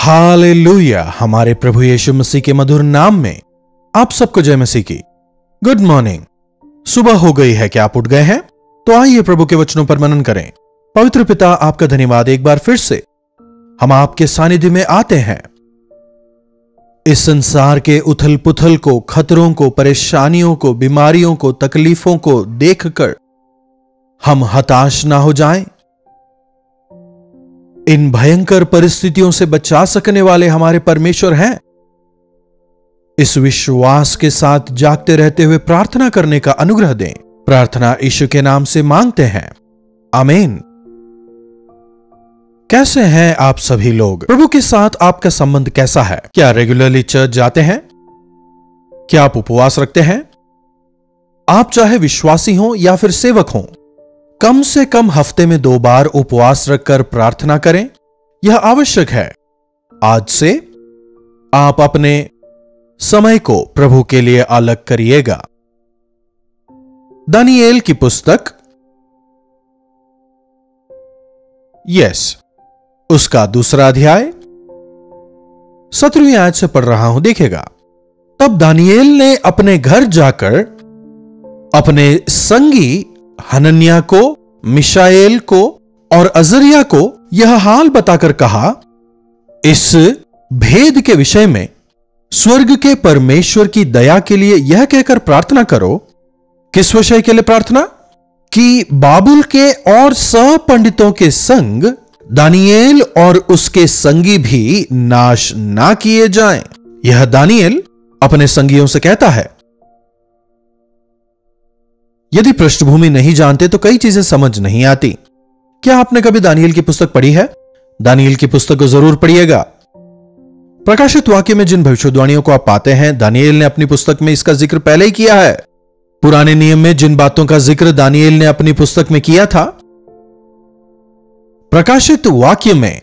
Hallelujah. हमारे प्रभु यीशु मसीह के मधुर नाम में आप सबको जय मसीह की। Good morning. सुबह हो गई है, क्या आप उठ गए हैं? तो आइए प्रभु के वचनों पर मनन करें। पवित्र पिता, आपका धन्यवाद एक बार फिर से हम आपके सानिध्य में आते हैं। इस संसार के उथल पुथल को, खतरों को, परेशानियों को, बीमारियों को, तकलीफों को देखकर हम हताश ना हो जाएं। इन भयंकर परिस्थितियों से बचा सकने वाले हमारे परमेश्वर हैं। इस विश्वास के साथ जागते रहते हुए प्रार्थना करने का अनुग्रह दें। प्रार्थना यीशु के नाम से मांगते हैं, आमीन। कैसे हैं आप सभी लोग? प्रभु के साथ आपका संबंध कैसा है? क्या रेगुलरली चर्च जाते हैं? क्या आप उपवास रखते हैं? आप चाहे विश्वासी हो या फिर सेवक हो, कम से कम हफ्ते में 2 बार उपवास रखकर प्रार्थना करें। यह आवश्यक है। आज से आप अपने समय को प्रभु के लिए अलग करिएगा। दानियेल की पुस्तक, उसका 2 अध्याय 17वीं आयत से पढ़ रहा हूं, देखिएगा। तब दानियेल ने अपने घर जाकर अपने संगी हनन्याह को, मिशाएल को और अजरिया को यह हाल बताकर कहा, इस भेद के विषय में स्वर्ग के परमेश्वर की दया के लिए यह कहकर प्रार्थना करो। किस विषय के लिए प्रार्थना? कि बाबुल के और सब पंडितों के संग दानियेल और उसके संगी भी नाश ना किए जाएं। यह दानियेल अपने संगियों से कहता है। यदि पृष्ठभूमि नहीं जानते तो कई चीजें समझ नहीं आती। क्या आपने कभी दानियेल की पुस्तक पढ़ी है? दानियेल की पुस्तक को जरूर पढ़िएगा। प्रकाशित वाक्य में जिन भविष्यवाणियों को आप पाते हैं, दानियेल ने अपनी पुस्तक में इसका जिक्र पहले ही किया है। पुराने नियम में जिन बातों का जिक्र दानियेल ने अपनी पुस्तक में किया था, प्रकाशित वाक्य में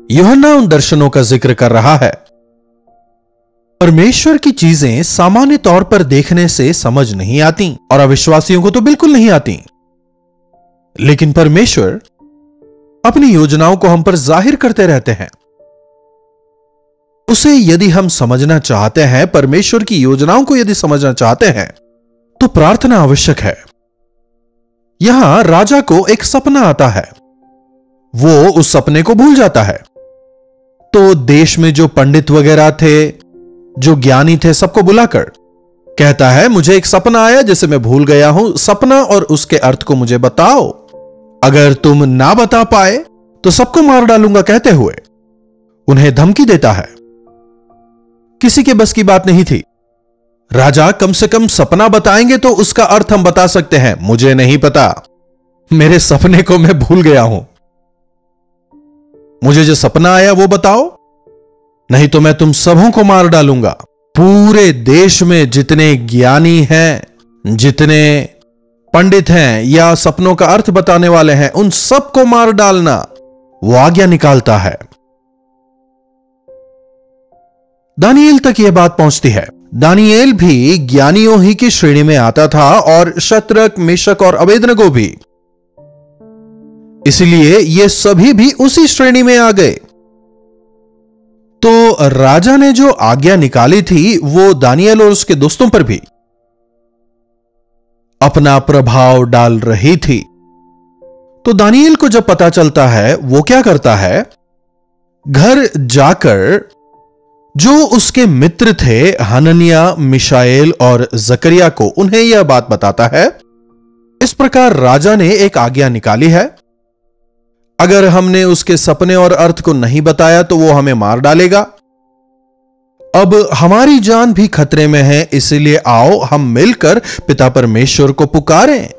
यूहन्ना उन दर्शनों का जिक्र कर रहा है। परमेश्वर की चीजें सामान्य तौर पर देखने से समझ नहीं आती और अविश्वासियों को तो बिल्कुल नहीं आती, लेकिन परमेश्वर अपनी योजनाओं को हम पर जाहिर करते रहते हैं। उसे यदि हम समझना चाहते हैं, परमेश्वर की योजनाओं को यदि समझना चाहते हैं, तो प्रार्थना आवश्यक है। यहां राजा को एक सपना आता है, वो उस सपने को भूल जाता है। तो देश में जो पंडित वगैरह थे, जो ज्ञानी थे, सबको बुलाकर कहता है, मुझे एक सपना आया जिसे मैं भूल गया हूं। सपना और उसके अर्थ को मुझे बताओ। अगर तुम ना बता पाए तो सबको मार डालूंगा कहते हुए उन्हें धमकी देता है। किसी के बस की बात नहीं थी। राजा कम से कम सपना बताएंगे तो उसका अर्थ हम बता सकते हैं। मुझे नहीं पता, मेरे सपने को मैं भूल गया हूं, मुझे जो सपना आया वो बताओ, नहीं तो मैं तुम सबों को मार डालूंगा। पूरे देश में जितने ज्ञानी हैं, जितने पंडित हैं या सपनों का अर्थ बताने वाले हैं, उन सबको मार डालना, वो आज्ञा निकालता है। दानियेल तक यह बात पहुंचती है। दानियेल भी ज्ञानियों ही की श्रेणी में आता था और शद्रक, मेशक और अबेदनगो भी। इसलिए ये सभी भी उसी श्रेणी में आ गए। तो राजा ने जो आज्ञा निकाली थी, वो दानियेल और उसके दोस्तों पर भी अपना प्रभाव डाल रही थी। तो दानियेल को जब पता चलता है, वो क्या करता है, घर जाकर जो उसके मित्र थे हनन्याह, मिशाएल और जकरिया को, उन्हें यह बात बताता है। इस प्रकार राजा ने एक आज्ञा निकाली है, अगर हमने उसके सपने और अर्थ को नहीं बताया तो वो हमें मार डालेगा। अब हमारी जान भी खतरे में है, इसलिए आओ हम मिलकर पिता परमेश्वर को पुकारें।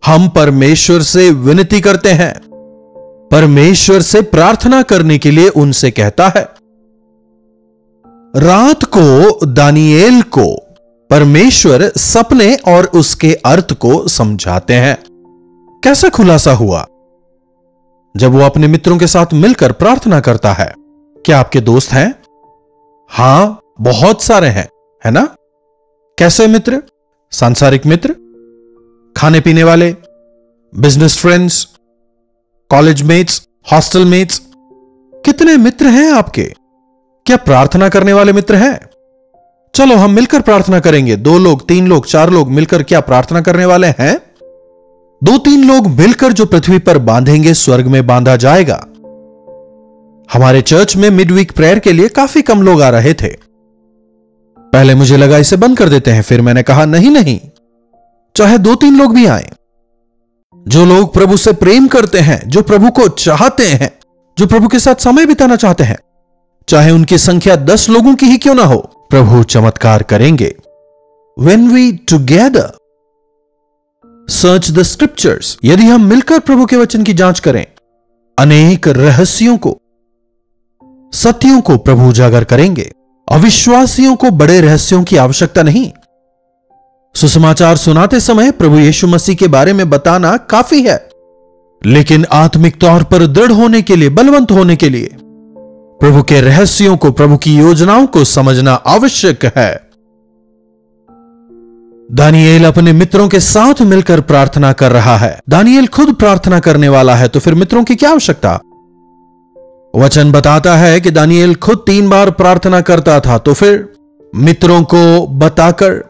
हम परमेश्वर से विनती करते हैं, परमेश्वर से प्रार्थना करने के लिए उनसे कहता है। रात को दानियेल को परमेश्वर सपने और उसके अर्थ को समझाते हैं। कैसा खुलासा हुआ जब वो अपने मित्रों के साथ मिलकर प्रार्थना करता है। क्या आपके दोस्त हैं? हां, बहुत सारे हैं, है ना? कैसे मित्र? सांसारिक मित्र, खाने पीने वाले, business friends, college mates, hostel mates, कितने मित्र हैं आपके? क्या प्रार्थना करने वाले मित्र हैं? चलो हम मिलकर प्रार्थना करेंगे। 2 लोग, 3 लोग, 4 लोग मिलकर क्या प्रार्थना करने वाले हैं? 2-3 लोग मिलकर जो पृथ्वी पर बांधेंगे स्वर्ग में बांधा जाएगा। हमारे चर्च में मिडवीक प्रेयर के लिए काफी कम लोग आ रहे थे। पहले मुझे लगा इसे बंद कर देते हैं, फिर मैंने कहा नहीं, चाहे 2-3 लोग भी आए। जो लोग प्रभु से प्रेम करते हैं, जो प्रभु को चाहते हैं, जो प्रभु के साथ समय बिताना चाहते हैं, चाहे उनकी संख्या 10 लोगों की ही क्यों ना हो, प्रभु चमत्कार करेंगे। When we together search the scriptures, यदि हम मिलकर प्रभु के वचन की जांच करें, अनेक रहस्यों को, सत्यों को प्रभु उजागर करेंगे। अविश्वासियों को बड़े रहस्यों की आवश्यकता नहीं। सुसमाचार सुनाते समय प्रभु यीशु मसीह के बारे में बताना काफी है, लेकिन आत्मिक तौर पर दृढ़ होने के लिए, बलवंत होने के लिए प्रभु के रहस्यों को, प्रभु की योजनाओं को समझना आवश्यक है। दानिएल अपने मित्रों के साथ मिलकर प्रार्थना कर रहा है। दानिएल खुद प्रार्थना करने वाला है, तो फिर मित्रों की क्या आवश्यकता? वचन बताता है कि दानिएल खुद 3 बार प्रार्थना करता था, तो फिर मित्रों को बताकर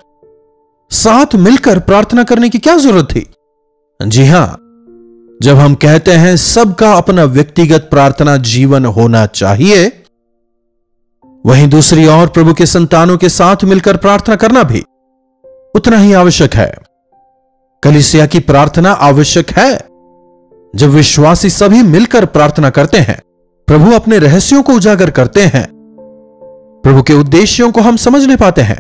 साथ मिलकर प्रार्थना करने की क्या जरूरत थी? जी हां, जब हम कहते हैं सबका अपना व्यक्तिगत प्रार्थना जीवन होना चाहिए, वहीं दूसरी ओर प्रभु के संतानों के साथ मिलकर प्रार्थना करना भी उतना ही आवश्यक है। कलीसिया की प्रार्थना आवश्यक है। जब विश्वासी सभी मिलकर प्रार्थना करते हैं, प्रभु अपने रहस्यों को उजागर करते हैं, प्रभु के उद्देश्यों को हम समझने पाते हैं।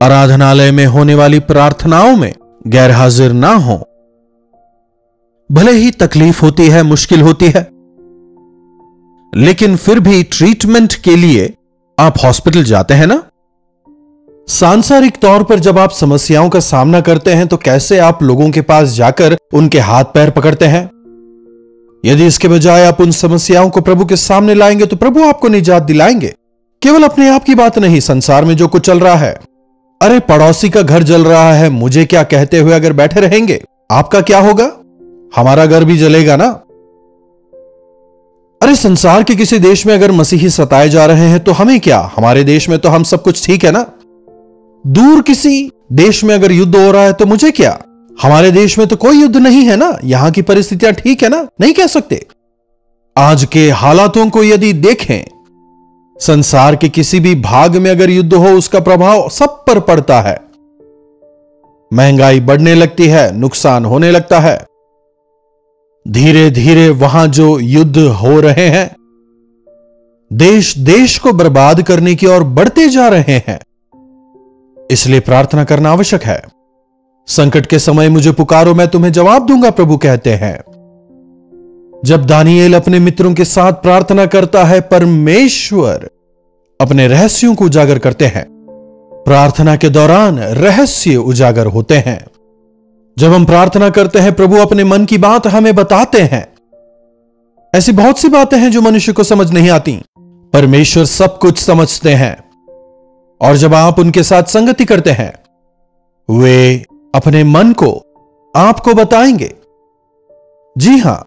आराधनालय में होने वाली प्रार्थनाओं में गैर हाजिर ना हो, भले ही तकलीफ होती है, मुश्किल होती है, लेकिन फिर भी ट्रीटमेंट के लिए आप हॉस्पिटल जाते हैं ना। सांसारिक तौर पर जब आप समस्याओं का सामना करते हैं, तो कैसे आप लोगों के पास जाकर उनके हाथ पैर पकड़ते हैं? यदि इसके बजाय आप उन समस्याओं को प्रभु के सामने लाएंगे, तो प्रभु आपको निजात दिलाएंगे। केवल अपने आप की बात नहीं, संसार में जो कुछ चल रहा है, अरे पड़ोसी का घर जल रहा है, मुझे क्या कहते हुए अगर बैठे रहेंगे, आपका क्या होगा? हमारा घर भी जलेगा ना। अरे संसार के किसी देश में अगर मसीही सताए जा रहे हैं, तो हमें क्या? हमारे देश में तो हम सब कुछ ठीक है ना। दूर किसी देश में अगर युद्ध हो रहा है, तो मुझे क्या? हमारे देश में तो कोई युद्ध नहीं है ना, यहां की परिस्थितियां ठीक है ना। नहीं कह सकते। आज के हालातों को यदि देखें, संसार के किसी भी भाग में अगर युद्ध हो, उसका प्रभाव सब पर पड़ता है। महंगाई बढ़ने लगती है, नुकसान होने लगता है। धीरे धीरे वहां जो युद्ध हो रहे हैं, देश देश को बर्बाद करने की ओर बढ़ते जा रहे हैं। इसलिए प्रार्थना करना आवश्यक है। संकट के समय मुझे पुकारो, मैं तुम्हें जवाब दूंगा, प्रभु कहते हैं। जब दानिएल अपने मित्रों के साथ प्रार्थना करता है, परमेश्वर अपने रहस्यों को उजागर करते हैं। प्रार्थना के दौरान रहस्य उजागर होते हैं। जब हम प्रार्थना करते हैं, प्रभु अपने मन की बात हमें बताते हैं। ऐसी बहुत सी बातें हैं जो मनुष्य को समझ नहीं आती, परमेश्वर सब कुछ समझते हैं। और जब आप उनके साथ संगति करते हैं, वे अपने मन को आपको बताएंगे। जी हां,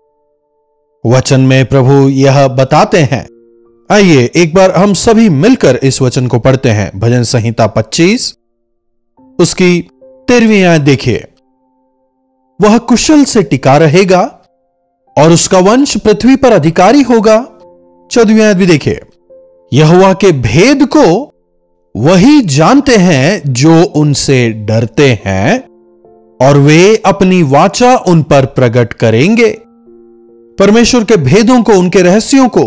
वचन में प्रभु यह बताते हैं। आइए एक बार हम सभी मिलकर इस वचन को पढ़ते हैं। भजन संहिता 25 उसकी 13वीं आयत देखिए। वह कुशल से टिका रहेगा और उसका वंश पृथ्वी पर अधिकारी होगा। 14वीं आयत भी देखिए। यहोवा के भेद को वही जानते हैं जो उनसे डरते हैं, और वे अपनी वाचा उन पर प्रकट करेंगे। परमेश्वर के भेदों को, उनके रहस्यों को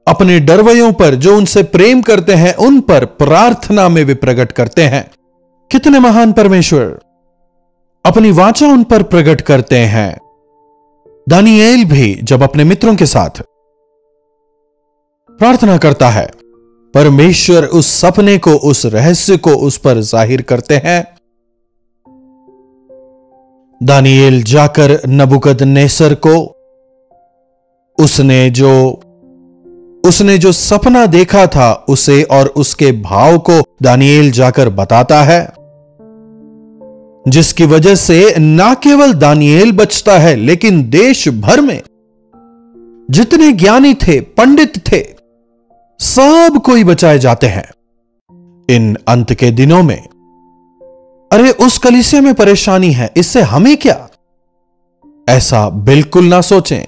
अपने डरवयों पर, जो उनसे प्रेम करते हैं, उन पर प्रार्थना में वे प्रकट करते हैं। कितने महान परमेश्वर अपनी वाचा उन पर प्रकट करते हैं। दानिएल भी जब अपने मित्रों के साथ प्रार्थना करता है, परमेश्वर उस सपने को, उस रहस्य को उस पर जाहिर करते हैं। दानिएल जाकर नबूकदनेस्सर को उसने जो सपना देखा था, उसे और उसके भाव को दानिएल जाकर बताता है, जिसकी वजह से ना केवल दानिएल बचता है, लेकिन देश भर में जितने ज्ञानी थे, पंडित थे, सब कोई बचाए जाते हैं इन अंत के दिनों में। अरे उस कलीसिया में परेशानी है, इससे हमें क्या, ऐसा बिल्कुल ना सोचें।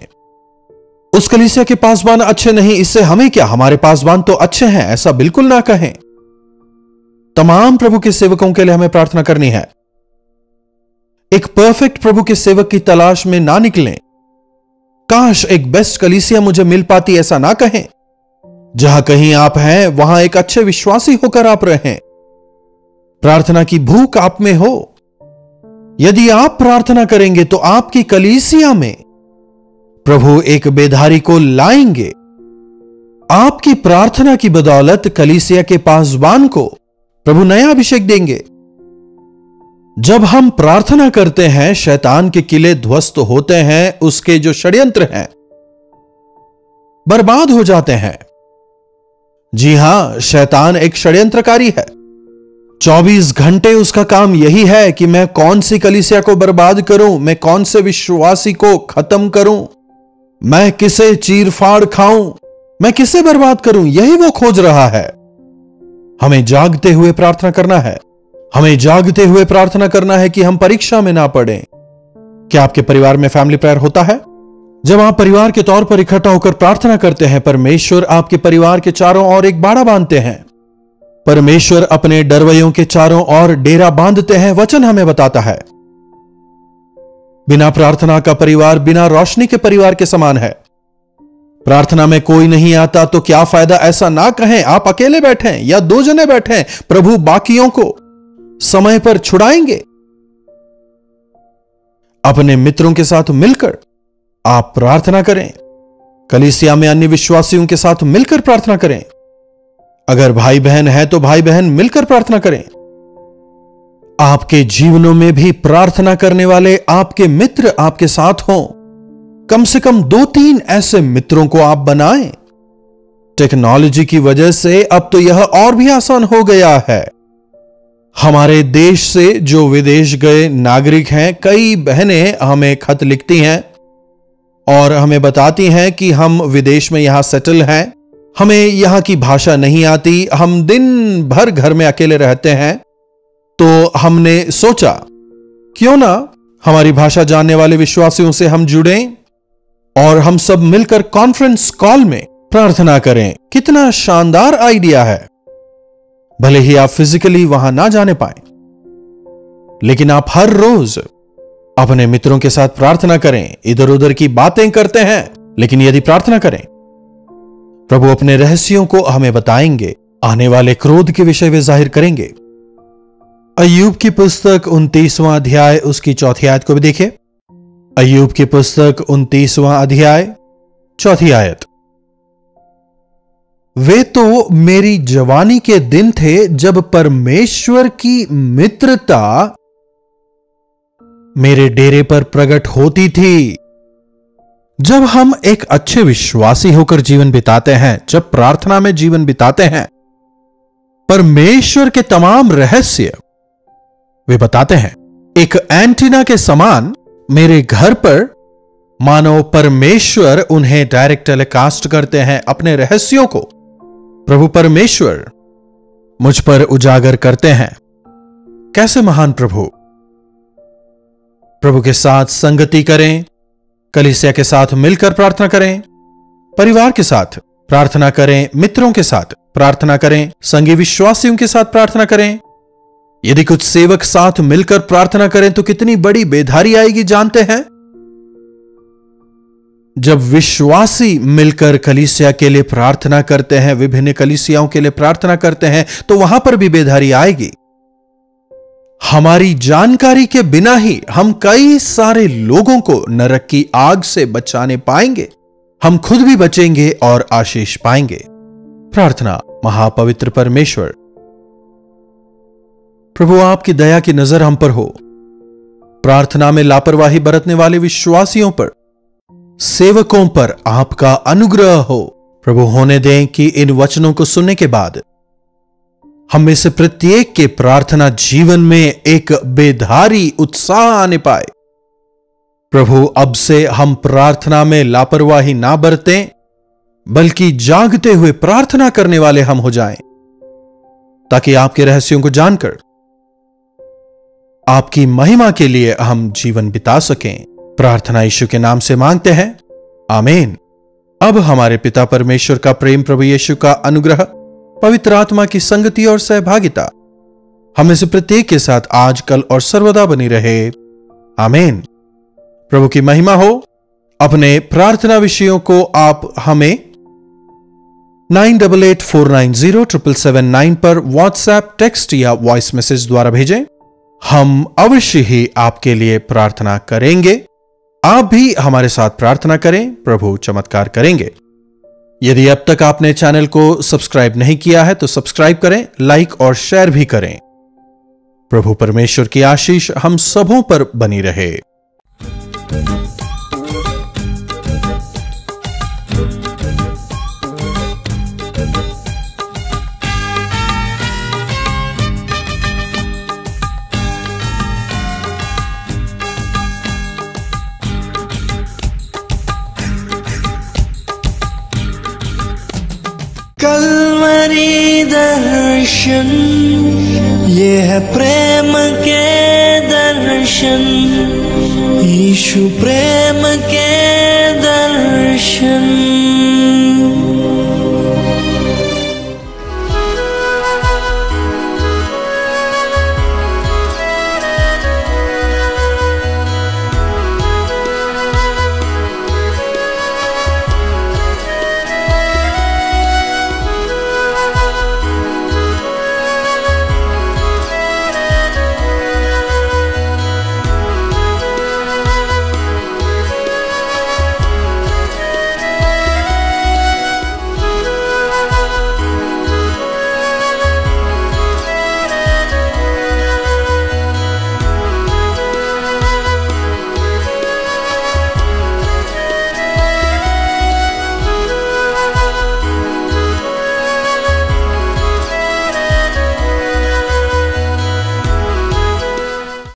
उस कलीसिया के पासवान अच्छे नहीं, इससे हमें क्या, हमारे पासवान तो अच्छे हैं, ऐसा बिल्कुल ना कहें। तमाम प्रभु के सेवकों के लिए हमें प्रार्थना करनी है। एक परफेक्ट प्रभु के सेवक की तलाश में ना निकलें। काश एक बेस्ट कलीसिया मुझे मिल पाती, ऐसा ना कहें। जहां कहीं आप हैं वहां एक अच्छे विश्वासी होकर आप रहें। प्रार्थना की भूख आप में हो। यदि आप प्रार्थना करेंगे तो आपकी कलीसिया में प्रभु एक बेधारी को लाएंगे। आपकी प्रार्थना की बदौलत कलीसिया के पासवान को प्रभु नया अभिषेक देंगे। जब हम प्रार्थना करते हैं, शैतान के किले ध्वस्त होते हैं, उसके जो षड्यंत्र हैं बर्बाद हो जाते हैं। जी हां, शैतान एक षड्यंत्रकारी है। 24 घंटे उसका काम यही है कि मैं कौन सी कलीसिया को बर्बाद करूं, मैं कौन से विश्वासी को खत्म करूं, मैं किसे चीर फाड़ खाऊं, मैं किसे बर्बाद करूं, यही वो खोज रहा है। हमें जागते हुए प्रार्थना करना है। हमें जागते हुए प्रार्थना करना है कि हम परीक्षा में ना पड़ें। क्या आपके परिवार में फैमिली प्रेयर होता है? जब आप परिवार के तौर पर इकट्ठा होकर प्रार्थना करते हैं, परमेश्वर आपके परिवार के चारों ओर एक बाड़ा बांधते हैं। परमेश्वर अपने डरवैयों के चारों ओर डेरा बांधते हैं। वचन हमें बताता है, बिना प्रार्थना का परिवार बिना रोशनी के परिवार के समान है। प्रार्थना में कोई नहीं आता तो क्या फायदा, ऐसा ना कहें। आप अकेले बैठें या 2 जने बैठें, प्रभु बाकियों को समय पर छुड़ाएंगे। अपने मित्रों के साथ मिलकर आप प्रार्थना करें। कलीसिया में अन्य विश्वासियों के साथ मिलकर प्रार्थना करें। अगर भाई बहन है तो भाई बहन मिलकर प्रार्थना करें। आपके जीवनों में भी प्रार्थना करने वाले आपके मित्र आपके साथ हों। कम से कम 2-3 ऐसे मित्रों को आप बनाएं। टेक्नोलॉजी की वजह से अब तो यह और भी आसान हो गया है। हमारे देश से जो विदेश गए नागरिक हैं, कई बहनें हमें खत लिखती हैं और हमें बताती हैं कि हम विदेश में यहां सेटल हैं, हमें यहां की भाषा नहीं आती, हम दिन भर घर में अकेले रहते हैं। तो हमने सोचा क्यों ना हमारी भाषा जानने वाले विश्वासियों से हम जुड़ें और हम सब मिलकर कॉन्फ्रेंस कॉल में प्रार्थना करें। कितना शानदार आइडिया है। भले ही आप फिजिकली वहां ना जाने पाए, लेकिन आप हर रोज अपने मित्रों के साथ प्रार्थना करें। इधर उधर की बातें करते हैं, लेकिन यदि प्रार्थना करें, प्रभु अपने रहस्यों को हमें बताएंगे। आने वाले क्रोध के विषय वे जाहिर करेंगे। अय्यूब की पुस्तक 29वां अध्याय उसकी 4थी आयत को भी देखिए। अय्यूब की पुस्तक 29वां अध्याय 4थी आयत। वे तो मेरी जवानी के दिन थे जब परमेश्वर की मित्रता मेरे डेरे पर प्रकट होती थी। जब हम एक अच्छे विश्वासी होकर जीवन बिताते हैं, जब प्रार्थना में जीवन बिताते हैं, परमेश्वर के तमाम रहस्य वे बताते हैं। एक एंटीना के समान मेरे घर पर मानो परमेश्वर उन्हें डायरेक्ट टेलीकास्ट करते हैं। अपने रहस्यों को प्रभु परमेश्वर मुझ पर उजागर करते हैं। कैसे महान प्रभु! प्रभु के साथ संगति करें, कलीसिया के साथ मिलकर प्रार्थना करें, परिवार के साथ प्रार्थना करें, मित्रों के साथ प्रार्थना करें, संगी विश्वासियों के साथ प्रार्थना करें। यदि कुछ सेवक साथ मिलकर प्रार्थना करें तो कितनी बड़ी बेधारी आएगी, जानते हैं? जब विश्वासी मिलकर कलीसिया के लिए प्रार्थना करते हैं, विभिन्न कलीसियाओं के लिए प्रार्थना करते हैं, तो वहां पर भी बेधारी आएगी। हमारी जानकारी के बिना ही हम कई सारे लोगों को नरक की आग से बचाने पाएंगे। हम खुद भी बचेंगे और आशीष पाएंगे। प्रार्थना। महापवित्र परमेश्वर, प्रभु आपकी दया की नजर हम पर हो। प्रार्थना में लापरवाही बरतने वाले विश्वासियों पर, सेवकों पर आपका अनुग्रह हो। प्रभु होने दें कि इन वचनों को सुनने के बाद हम में से प्रत्येक के प्रार्थना जीवन में एक बेधारी उत्साह आने पाए। प्रभु, अब से हम प्रार्थना में लापरवाही ना बरतें, बल्कि जागते हुए प्रार्थना करने वाले हम हो जाएं, ताकि आपके रहस्यों को जानकर आपकी महिमा के लिए हम जीवन बिता सकें। प्रार्थना यीशु के नाम से मांगते हैं, आमीन। अब हमारे पिता परमेश्वर का प्रेम, प्रभु यीशु का अनुग्रह, पवित्र आत्मा की संगति और सहभागिता हमें से प्रत्येक के साथ आज, कल और सर्वदा बनी रहे, आमीन। प्रभु की महिमा हो। अपने प्रार्थना विषयों को आप हमें 9884907779 पर व्हाट्सएप, टेक्स्ट या वॉइस मैसेज द्वारा भेजें। हम अवश्य ही आपके लिए प्रार्थना करेंगे। आप भी हमारे साथ प्रार्थना करें, प्रभु चमत्कार करेंगे। यदि अब तक आपने चैनल को सब्सक्राइब नहीं किया है तो सब्सक्राइब करें, लाइक और शेयर भी करें। प्रभु परमेश्वर की आशीष हम सबों पर बनी रहे। कलवरी दर्शन, ये है प्रेम के दर्शन, यीशु प्रेम के दर्शन।